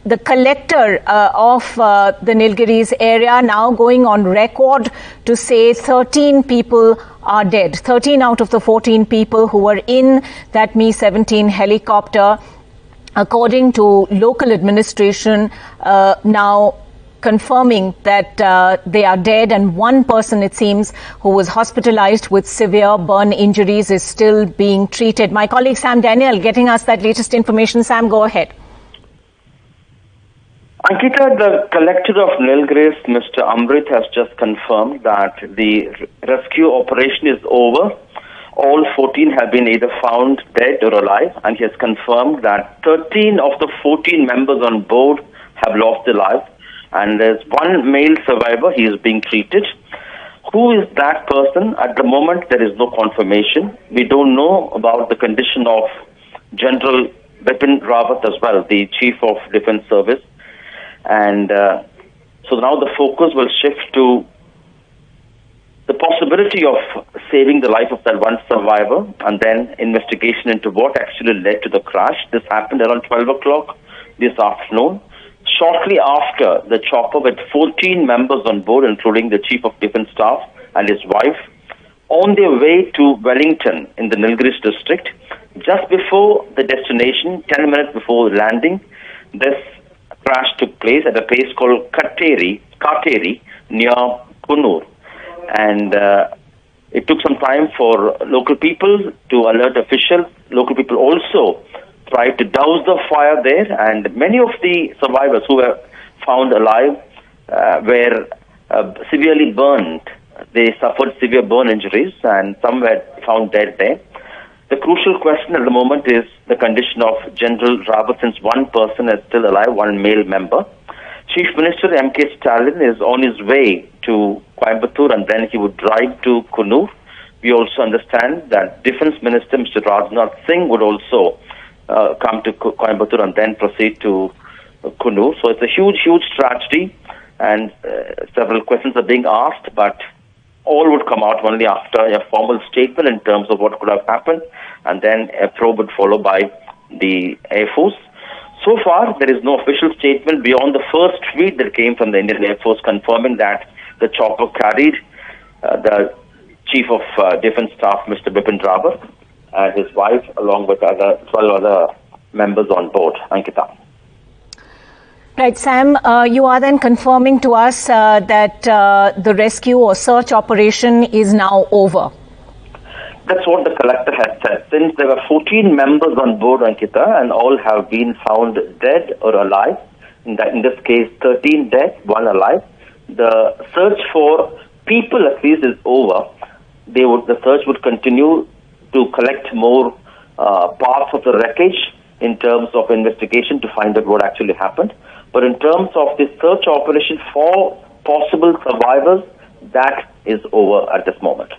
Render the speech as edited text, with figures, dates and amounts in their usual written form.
the collector of the Nilgiris area now going on record to say 13 people are dead. 13 out of the 14 people who were in that Mi-17 helicopter, according to local administration, now confirming that they are dead, and one person, it seems, who was hospitalized with severe burn injuries is still being treated. My colleague Sam Daniel getting us that latest information. Sam, go ahead. Ankita, the collector of Nilgiris, Mr. Amrit, has just confirmed that the rescue operation is over. All 14 have been either found dead or alive, and he has confirmed that 13 of the 14 members on board have lost their lives. And there's one male survivor. He is being treated. Who is that person? At the moment, there is no confirmation. We don't know about the condition of General Bipin Rawat as well, the Chief of Defence Service. And so now the focus will shift to the possibility of saving the life of that one survivor, and then investigation into what actually led to the crash. This happened around 12 o'clock this afternoon. Shortly after, the chopper with 14 members on board, including the Chief of Defence Staff and his wife, on their way to Wellington in the Nilgiris district. Just before the destination, 10 minutes before landing, this crash took place at a place called Kateri near Kunur. And it took some time for local people to alert officials. Local people also tried to douse the fire there, and many of the survivors who were found alive were severely burned. They suffered severe burn injuries, and some were found dead there. The crucial question at the moment is the condition of General Rawat, since one person is still alive, one male member. Chief Minister M.K. Stalin is on his way to Coimbatore, and then he would drive to Kunur. We also understand that Defence Minister Mr. Rajnath Singh would also come to Coimbatore and then proceed to Kunur. So it's a huge tragedy, and several questions are being asked, but all would come out only after a formal statement in terms of what could have happened, and then a probe would follow by the Air Force. So far, there is no official statement beyond the first tweet that came from the Indian Air Force confirming that the chopper carried the Chief of Defence Staff, Mr. Bipin Rawat, and his wife, along with 12 other members on board. Ankita. Right, Sam, you are then confirming to us that the rescue or search operation is now over. That's what the collector has said. Since there were 14 members on board, Ankita, and all have been found dead or alive, in this case 13 dead, 1 alive, the search for people at least is over. The search would continue to collect more parts of the wreckage in terms of investigation to find out what actually happened. But in terms of the search operation for possible survivors, that is over at this moment.